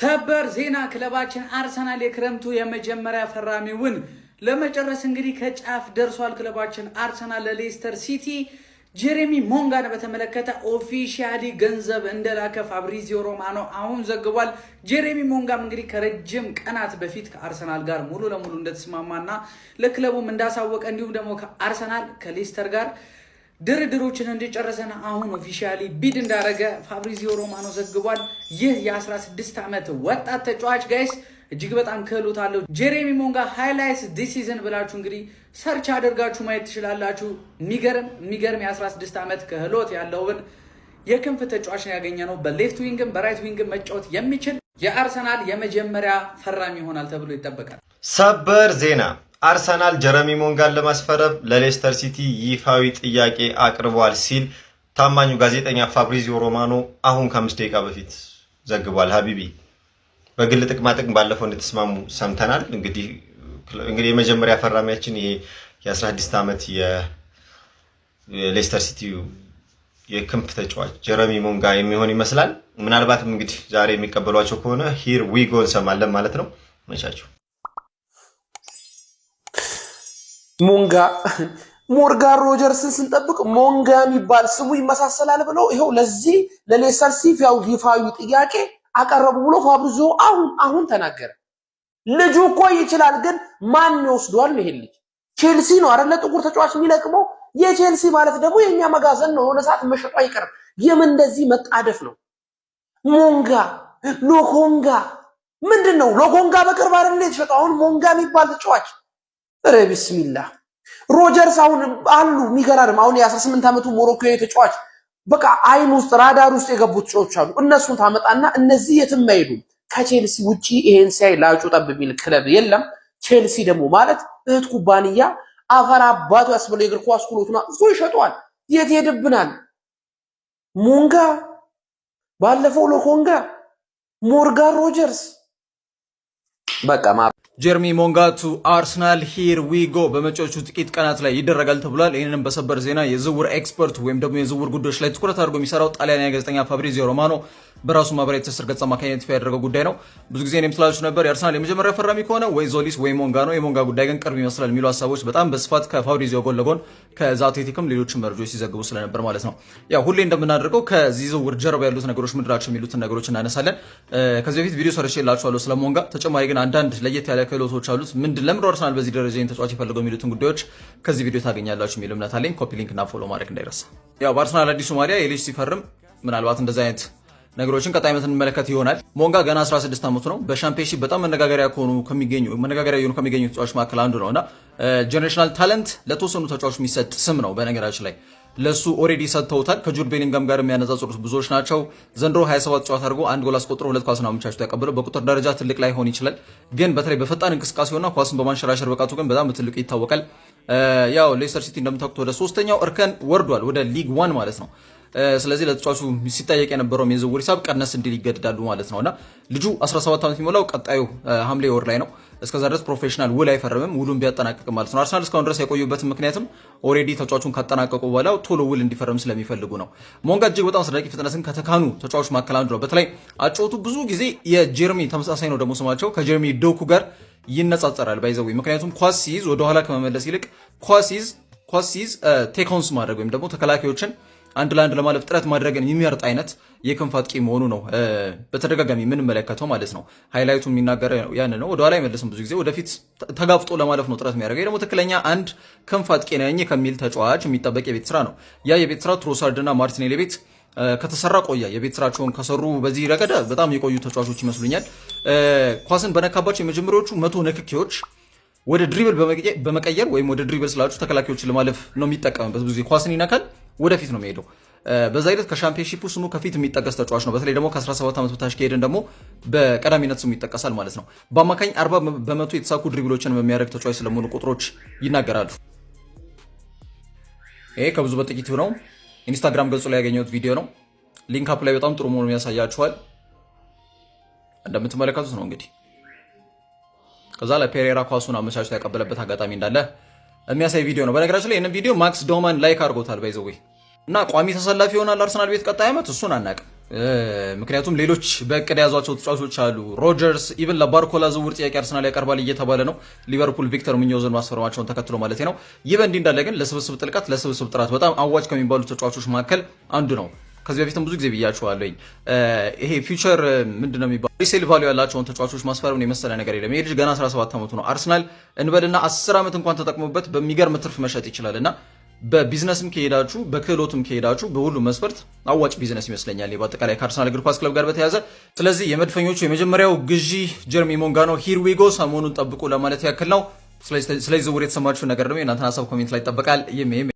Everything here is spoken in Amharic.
ሰበር ዜና ክለባችን አርሰናል የክረምቱ የመጀመሪያ ፈራሚውን ለመጨረስ እንግዲህ ከጫፍ ደርሷል። ክለባችን አርሰናል ለሌስተር ሲቲ ጄሬሚ ሞንጋን በተመለከተ ኦፊሻሊ ገንዘብ እንደላከ ፋብሪዚዮ ሮማኖ አሁን ዘግቧል። ጄሬሚ ሞንጋም እንግዲህ ከረጅም ቀናት በፊት ከአርሰናል ጋር ሙሉ ለሙሉ እንደተስማማና ለክለቡም እንዳሳወቀ እንዲሁም ደግሞ ከአርሰናል ከሌስተር ጋር ድርድሮችን እንዲጨረሰና አሁን ኦፊሻሊ ቢድ እንዳረገ ፋብሪዚዮ ሮማኖ ዘግቧል። ይህ የ16 ዓመት ወጣት ተጫዋች ጋይስ እጅግ በጣም ክህሎት አለው። ጄሬሚ ሞንጋ ሃይላይትስ ዲስ ሲዝን ብላችሁ እንግዲህ ሰርች አድርጋችሁ ማየት ትችላላችሁ። የሚገርም የ16 ዓመት ክህሎት ያለውን የክንፍ ተጫዋች ነው ያገኘ ነው። በሌፍት ዊንግም በራይት ዊንግም መጫወት የሚችል የአርሰናል የመጀመሪያ ፈራሚ ይሆናል ተብሎ ይጠበቃል። ሰበር ዜና አርሰናል ጀረሚ ሞንጋን ለማስፈረም ለሌስተር ሲቲ ይፋዊ ጥያቄ አቅርቧል ሲል ታማኙ ጋዜጠኛ ፋብሪዚዮ ሮማኖ አሁን ከ5 ደቂቃ በፊት ዘግቧል። ሀቢቢ በግል ጥቅማጥቅም ባለፈው እንደተስማሙ ሰምተናል። እንግዲህ የመጀመሪያ ፈራሚያችን ይሄ የ16 ዓመት የሌስተር ሲቲ የክንፍ ተጫዋች ጀረሚ ሞንጋ የሚሆን ይመስላል። ምናልባትም እንግዲህ ዛሬ የሚቀበሏቸው ከሆነ ሂር ዊጎ እንሰማለን ማለት ነው። መቻቸው ሞርጋን ሮጀርስን ስንጠብቅ ሞንጋ የሚባል ስሙ ይመሳሰላል ብለው ይኸው ለዚህ ለሌስተር ሲቲ ያው ይፋዊ ጥያቄ አቀረቡ ብሎ ፋብሪዚዮ አሁን ተናገረ። ልጁ እኮ ይችላል፣ ግን ማን ይወስዷል? ይሄ ልጅ ቼልሲ ነው አይደለ? ጥቁር ተጫዋች የሚለቅመው የቼልሲ ማለት ደግሞ የኛ መጋዘን ነው። የሆነ ሰዓት መሸጡ አይቀርም። የምን እንደዚህ መጣደፍ ነው? ሞንጋ ሎኮንጋ ምንድን ነው? ሎኮንጋ በቅርብ አይደል የተሸጠው? አሁን ሞንጋ የሚባል ተጫዋች ኧረ ቢስሚላህ። ሮጀርስ አሁን አሉ የሚገራርም አሁን የ18 ዓመቱ ሞሮኮዊ ተጫዋች በቃ አይን ውስጥ ራዳር ውስጥ የገቡት ተጫዋቾች አሉ። እነሱን ታመጣና እነዚህ የትም አይሄዱም። ከቼልሲ ውጪ ይሄን ሲያይ ላጩ ጠብ የሚል ክለብ የለም። ቼልሲ ደግሞ ማለት እህት ኩባንያ አፈር አባቱ ያስብለው የእግር ኳስ ኩሎቱና እሱ ይሸጧል። የት ሄድብናል? ሞንጋ ባለፈው ሎኮንጋ ሞርጋን ሮጀርስ በቃ ጀረሚ ሞንጋ ቱ አርሰናል ሂር ዊጎ በመጪዎቹ ጥቂት ቀናት ላይ ይደረጋል ተብሏል። ይህንንም በሰበር ዜና የዝውውር ኤክስፐርት ወይም ደግሞ የዝውውር ጉዳዮች ላይ ትኩረት አድርጎ የሚሰራው ጣሊያናዊ ጋዜጠኛ ፋብሪዚዮ ሮማኖ በራሱ ማህበራዊ ትስስር ገጽ አማካኝነት ይፋ ያደረገው ጉዳይ ነው። ብዙ ጊዜ እኔም ስላችሁ ነበር የአርሰናል የመጀመሪያ ፈራሚ ከሆነ ወይ ዞሊስ ወይ ሞንጋ ነው። የሞንጋ ጉዳይ ግን ቅርብ ይመስላል የሚሉ ሀሳቦች በጣም በስፋት ከፋብሪዚዮ ጎን ለጎን ከዛ አትሌቲክም ሌሎችም መረጃዎች ሲዘግቡ ስለነበር ማለት ነው። ያው ሁሌ እንደምናደርገው ከዚህ ዝውውር ጀርባ ያሉት ነገሮች ምንድናቸው የሚሉትን ነገሮች እናነሳለን። ከዚህ በፊት ቪዲዮ ሰርቼላችኋለሁ ስለ ሞንጋ። ተጨማሪ ግን አንዳንድ ለየት ያለ ክህሎቶች አሉት። ለምን አርሰናል በዚህ ደረጃ ተጫዋች ይፈልገው የሚሉትን ጉዳዮች ከዚህ ቪዲዮ ታገኛላችሁ የሚል እምነት አለኝ። ኮፒ ሊንክ እና ፎሎ ማድረግ እንዳይረሳ። ያው በአርሰናል አዲሱ ማሊያ የልጅ ሲፈርም ምናልባት እንደዚህ አይነት ነገሮችን ቀጣይነት እንመለከት ይሆናል። ሞንጋ ገና 16 ዓመቱ ነው። በሻምፒዮንሺፕ በጣም መነጋገሪያ የሆኑ ከሚገኙ ተጫዋቾች መካከል አንዱ ነውና ጀነሬሽናል ታለንት ለተወሰኑ ተጫዋቾች የሚሰጥ ስም ነው። በነገራችን ላይ ለሱ ኦሬዲ ሰጥተውታል። ከጁድ ቤሊንጋም ጋር የሚያነጻጽሩት ብዙዎች ናቸው። ዘንድሮ 27 ጨዋታ አድርጎ 1 ጎል አስቆጥሮ 2 ኳስን አመቻችቶ ያቀበለው በቁጥር ደረጃ ትልቅ ላይ ሆን ይችላል፣ ግን በተለይ በፈጣን እንቅስቃሴውና ኳስን በማንሸራሸር ብቃቱ ግን በጣም በትልቁ ይታወቃል። ያው ሌስተር ሲቲ እንደምታውቁት ወደ 3ኛው እርከን ወርዷል፣ ወደ ሊግ 1 ማለት ነው። ስለዚህ ለተጫዋቹ ሲጠየቅ የነበረው የዝውውር ሂሳብ ቀነስ እንዲል ይገደዳሉ ማለት ነውና ልጁ 17 ዓመት የሚሞላው ቀጣዩ ሐምሌ ወር ላይ ነው። እስከዛ ድረስ ፕሮፌሽናል ውል አይፈርምም፣ ውሉን ቢያጠናቅቅም ማለት ነው። አርሰናል እስካሁን ድረስ የቆዩበት ምክንያትም ኦሬዲ ተጫዋቹን ካጠናቀቁ በኋላ ቶሎ ውል እንዲፈርም ስለሚፈልጉ ነው። ሞንጋ እጅግ በጣም አስደናቂ ፍጥነትን ከተካኑ ተጫዋቾች መካከል አንዱ ነው። በተለይ አጫወቱ ብዙ ጊዜ የጀርሚ ተመሳሳይ ነው ደግሞ ስማቸው ከጀርሚ ዶኩ ጋር ይነጻጸራል ባይዘው። ምክንያቱም ኳስ ሲይዝ ወደኋላ ከመመለስ ይልቅ ኳስ ሲይዝ ቴክኦንስ ማድረግ ወይም ደግሞ ተከላካዮችን አንድ ለአንድ ለማለፍ ጥረት ማድረግን የሚመርጥ አይነት የክንፍ አጥቂ መሆኑ ነው በተደጋጋሚ የምንመለከተው ማለት ነው። ሃይላይቱ የሚናገር ያን ነው። ወደኋላ አይመለስም፣ ብዙ ጊዜ ወደፊት ተጋፍጦ ለማለፍ ነው ጥረት የሚያደርገው። ደግሞ ትክክለኛ አንድ ክንፍ አጥቂ ነኝ ከሚል ተጫዋች የሚጠበቅ የቤት ስራ ነው። ያ የቤት ስራ ትሮሳርድ እና ማርቲኔሊ ቤት ከተሰራ ቆያ። የቤት ስራቸውን ከሰሩ በዚህ ረገድ በጣም የቆዩ ተጫዋቾች ይመስሉኛል። ኳስን በነካባቸው የመጀመሪያዎቹ 100 ንክኪዎች ወደ ድሪብል በመቀየር ወይም ወደ ድሪብል ስላችሁ ተከላካዮችን ለማለፍ ነው የሚጠቀምበት። ብዙ ጊዜ ኳስን ይነካል፣ ወደፊት ነው የሚሄደው። በዛ ሂደት ከሻምፒዮንሺፑ ስሙ ከፊት የሚጠቀስ ተጫዋች ነው። በተለይ ደግሞ ከ17 ዓመት በታች ከሄደን ደግሞ በቀዳሚነት ስሙ ይጠቀሳል ማለት ነው። በአማካኝ 40 በመቶ የተሳኩ ድሪብሎችን በሚያደርግ ተጫዋች ስለመሆኑ ቁጥሮች ይናገራሉ። ይሄ ከብዙ በጥቂቱ ነው። ኢንስታግራም ገጹ ላይ ያገኘሁት ቪዲዮ ነው። ሊንክ አፕ ላይ በጣም ጥሩ መሆኑን ያሳያችኋል። እንደምትመለከቱት ነው እንግዲህ ከዛ ለፔሬራ ኳሱን አመቻችቶ ያቀበለበት አጋጣሚ እንዳለ የሚያሳይ ቪዲዮ ነው። በነገራችን ላይ ይሄንን ቪዲዮ ማክስ ዶማን ላይክ አድርጎታል ባይዘው እና ቋሚ ተሰላፊ ይሆናል አርሰናል ቤት ቀጣይ ዓመት እሱን አናውቅም። ምክንያቱም ሌሎች በእቅድ የያዟቸው ተጫዋቾች አሉ። ሮጀርስ ኢቭን ለባርኮላ ዝውውር ጥያቄ አርሰናል ያቀርባል እየተባለ ነው። ሊቨርፑል ቪክተር ሙኞዝን ማስፈረማቸውን ተከትሎ ማለት ነው። ይህ በእንዲህ እንዳለ ግን ለስብስብ ጥልቀት፣ ለስብስብ ጥራት በጣም አዋጭ ከሚባሉ ተጫዋቾች መካከል አንዱ ነው። ከዚህ በፊትም ብዙ ጊዜ ብያቸዋለኝ። ይሄ ፊውቸር ምንድነው የሚባለው ሪሴል ቫልዩ ያላቸውን ተጫዋቾች ማስፈረምን የመሰለ ነገር የለም። ይሄ ልጅ ገና 17 ዓመቱ ነው። አርሰናል እንበልና 10 ዓመት እንኳን ተጠቅሞበት በሚገርም ትርፍ መሸጥ ይችላልና በቢዝነስም ከሄዳችሁ በክህሎትም ከሄዳችሁ በሁሉም መስፈርት አዋጭ ቢዝነስ ይመስለኛል በአጠቃላይ ከአርሰናል እግር ኳስ ክለብ ጋር በተያያዘ። ስለዚህ የመድፈኞቹ የመጀመሪያው ግዢ ጀረሚ ሞንጋ ነው። ሂር ዊ ጎ ሰሞኑን ጠብቁ ለማለት ያክል ነው። ስለዚህ ዝውውር የተሰማችሁ ነገር ደግሞ የእናንተን ሀሳብ ኮሜንት ላይ ይጠበቃል። ይህም